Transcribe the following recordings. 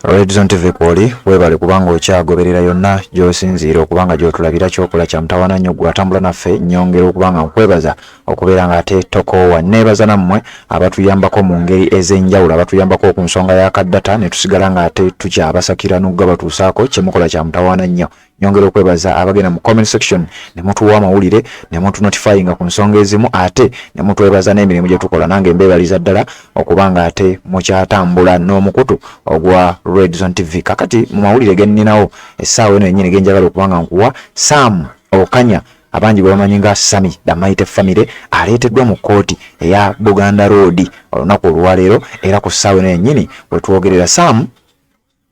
Red Zone TV kwoli webale kubanga okyagoberera yonna gy'osinziira okubanga gy'otulabira kyokola kya mutawaana nnyo gwe atambula naffe nnyongera okubanga nkwebaza okubeera nga ate tokoowa. Neebaza nammwe abatuyambako mu ngeri ez'enjawulo, abatuyambako ku nsonga ya kaddata ne tusigala nga ate tukyabasakira n'ugga batuusaako kye mukola kya mutawaana nnyo. Nyongera okwebaza abagenda mu comment section ne mutuwa amawulire ne mutu notifyinga ku nsonga ezimu ate ne mutwebaza n'emirimu gye tukola. Nange mbeebaliza ddala okubanga ate mukyatambula n'omukutu ogwa Red Zone TV. Kakati mu mawulire ge nninawo essaawa eno yennyini ge njagala okubanga nkuwa Sam Okanya abangi bwe bamanyi nga Sammy the Mighty Family aleeteddwa mu kkooti eya Buganda Road olunaku olwaleero, era ku ssaawa eno yennyini we twogerera Sam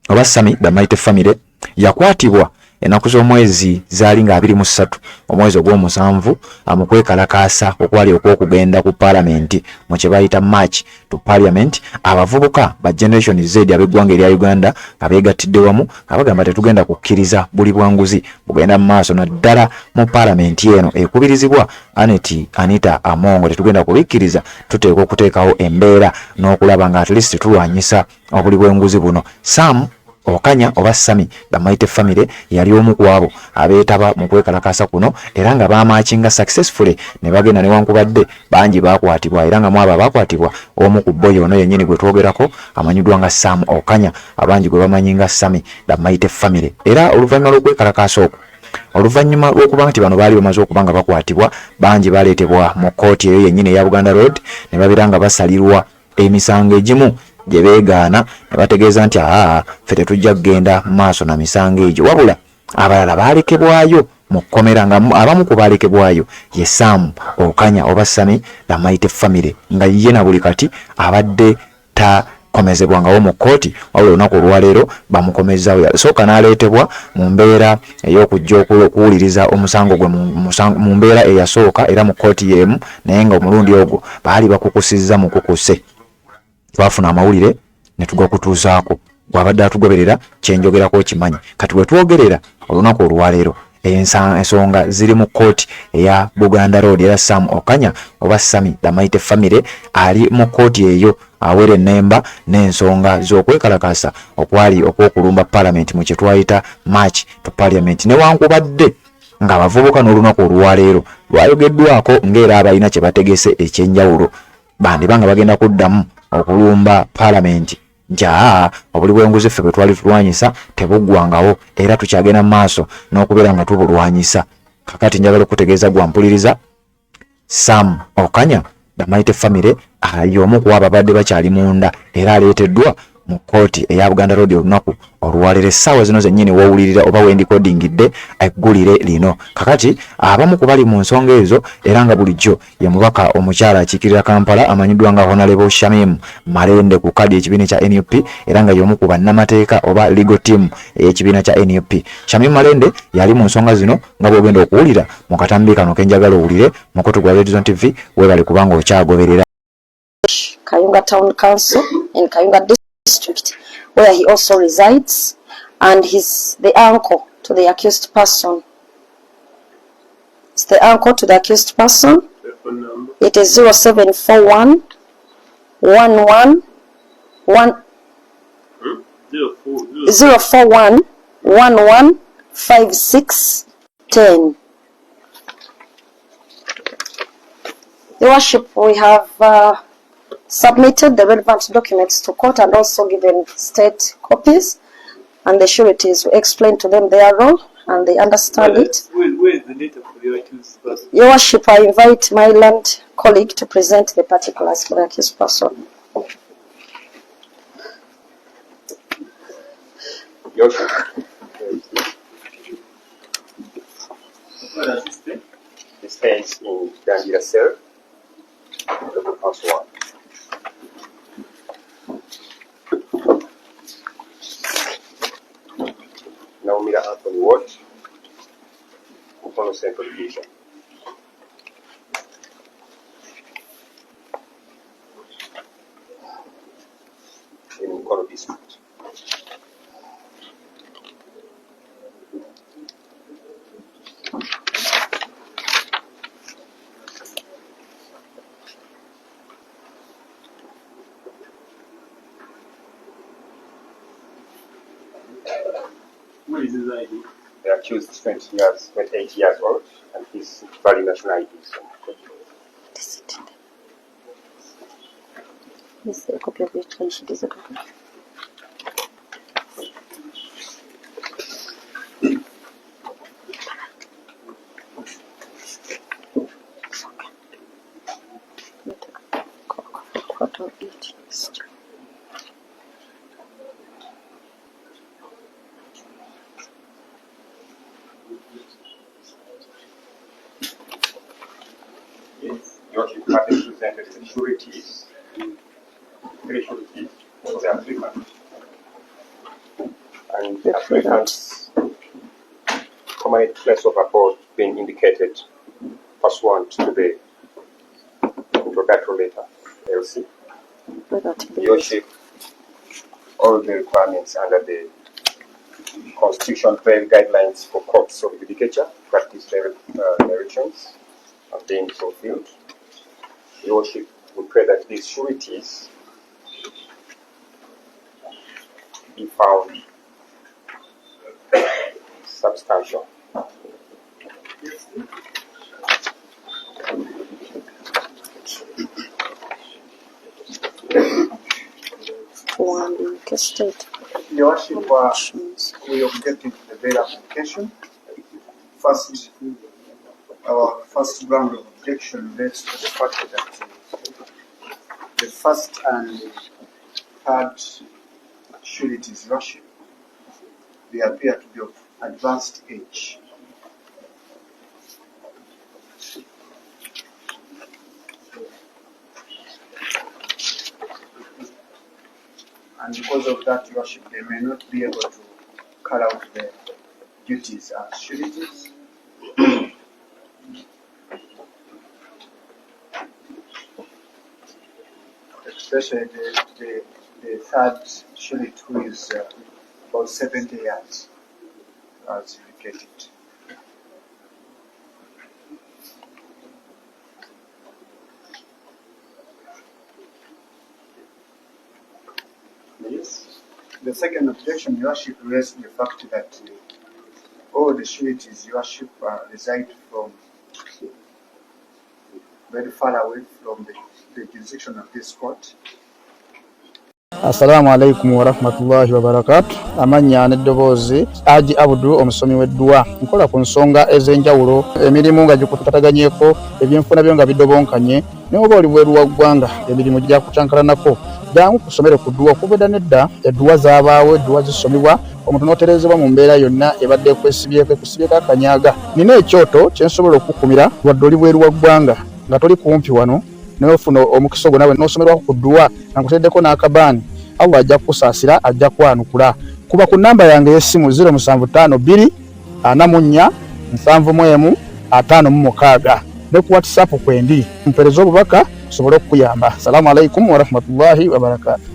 oba Sammy the Mighty Family yakwatibwa ennaku z'omwezi zaali nga 23 omwezi ogw'omusanvu mu kwekalakaasa okwali okw'okugenda ku Parliament mu kye bayita March to Parliament. Abavubuka ba Generation Z ab'eggwanga erya Uganda nga beegattidde wamu nga bagamba tetugenda kukkiriza buli bwanguzi bugenda mu maaso naddala mu Parliament eno ekubirizibwa Anita Amongo. Tetugenda kubikkiriza, tuteekwa okuteekawo embeera n'okulaba nga at least tulwanyisa obuli bw'enguzi buno. Sam Okanya oba Sammy the Mighty Family yali omu ku abo abeetaba mu kwekalakaasa kuno, era nga baamaakinga successfully ne bagenda newankubadde bangi baakwatibwa, era nga mu abo abakwatibwa omu ku boy ono yennyini gwe twogerako amanyiddwa nga Sam Okanya, abangi gwe bamanyi nga Sammy the Mighty Family. Era oluvannyuma lw'okwekalakaasa okwo, oluvannyuma lw'okuba nti bano baali bamaze okuba nga bakwatibwa, bangi baleetebwa mu kkooti eyo yennyini eya Buganda Road ne babeera nga basalirwa emisango egimu gye beegaana ne bategeeza nti ffe tetujja kugenda maaso na misango egyo, wabula abalala baalekebwayo mu kkomera, nga abamu ku baalekebwayo ye Sam Okanya oba Sammy the Mighty Family, nga ye na buli kati abadde takomezebwangawo mu kkooti, wabula olunaku olwaleero bamukomezaawo. Yasooka n'aleetebwa mu mbeera ey'okujja okuwuliriza omusango gwe mu mbeera eyasooka era mu kkooti y'emu, naye nga omulundi ogwo baali bakukusizza mukukuse. Twafuna amawulire ne tugwa kutuusaako, bw'abadde atugoberera kyenjogerako okimanyi. Kati we twogerera olunaku olwaleero ensonga ziri mu kkooti eya Buganda Road, era Sam Okanya oba Sammy the Mighty Family ali mu kkooti eyo awere ennemba n'ensonga z'okwekalakaasa okwali okw'okulumba Parliament mu kye twayita March to Parliament. Newankubadde nga abavubuka n'olunaku olwaleero lwayogeddwako ng'era abalina kye bategese ekyenjawulo, bandibanga bagenda kuddamu okulumba Parliament nti obuli bw'enguzi ffe bwe twali tulwanyisa tebuggwangawo, era tukyagenda mu maaso n'okubeera nga tubulwanyisa. Kakati njagala okutegeeza gwampuliriza, Sam Okanya the Mighty Family ali omu ku abo abadde bakyali munda, era aleeteddwa mu kkooti eya Buganda Road olunaku olwaleero essaawa zino zennyini wowulirira oba wendikodingidde eggulire lino. Kakati abamu ku bali mu nsonga ezo, era nga bulijjo ye mubaka omukyala akiikirira Kampala amanyiddwa nga Honorable Shamim Malende ku kadi ekibiina kya NUP, era nga y'omu ku bannamateeka oba legal team ey'ekibiina kya NUP. Shamim Malende yali mu nsonga zino nga bw'ogenda okuwulira mu katambi kano ke njagala owulire mu mukutu gwa Red Zone TV, weebale kubanga okyagoberera. Kayunga Town Council in Kayunga District, where he also resides, and he's the uncle to the accused person. It's the uncle to the accused person. It is 0741 041 11 56 10. Your Worship, we have submitted the relevant documents to court and also given state copies, and the sureties will explain to them their role and they understand it. Where is the data for the accused person? Your Worship, I invite my land colleague to present the particulars for the accused person. Your Worship. Where does it stay? It stands in Dangira Cell, local council 1. Naumira Anthony Ward, Mukono Central Division. In Mukono District. What is his ID? The accused is 28 years old, and his valid national ID is This is a copy of it. This is a copy. Your Worship has presented the sureties, 3 sureties for the applicant. And the applicant's permanent place of abode being indicated pursuant to the introductory letter, LC. Your Worship, all the requirements under the Constitution 12 guidelines for courts of judicature, practice narrations are being fulfilled. Your Worship, we pray that these sureties be found substantial. Your Worship, we object to the bail application. First, our first ground of objection relates to the fact that the first and third sureties, Worship, they appear to be of advanced age. And because of that, Your Worship, they may not be able to carry out their duties as sureties. Especially the third surety, who is about 70 years, as indicated. Yes. The second objection, Your Worship, relates to the fact that all the sureties, Your Worship, reside from very far away from the jurisdiction of this court. Assalamu alaikum wa rahmatullahi wa barakatuh. Amanya n'eddoboozi Haji Abdul omusomi w'edduwa nkola ku nsonga ez'enjawulo emirimu nga gikutataganyeko ebyenfuna byo nga bidobonkanye n'oba oli bweru wa ggwanga emirimu gya kucankalanako jangu kusomere ku dduwa okubeda nedda edduwa zaabaawo edduwa zisomibwa omuntu n'oterezebwa mu mbeera yonna ebadde ekwesibyeko akanyaaga. Nina ekyoto kye nsobola okukumira wadde oli bweru wa ggwanga nga toli kumpi wano n'ofuna omukisa ogwo nawe n'osomerwako ku dduwa nga nkuteddeko n'akabaani Allah ajja kusaasira ajja kwanukula. Kuba ku namba yange y'essimu 0752 44 71 56 ne ku WhatsApp kwendi mpereza obubaka sobole okuyamba. Assalamu alaikum wa rahmatullahi wa barakatuh.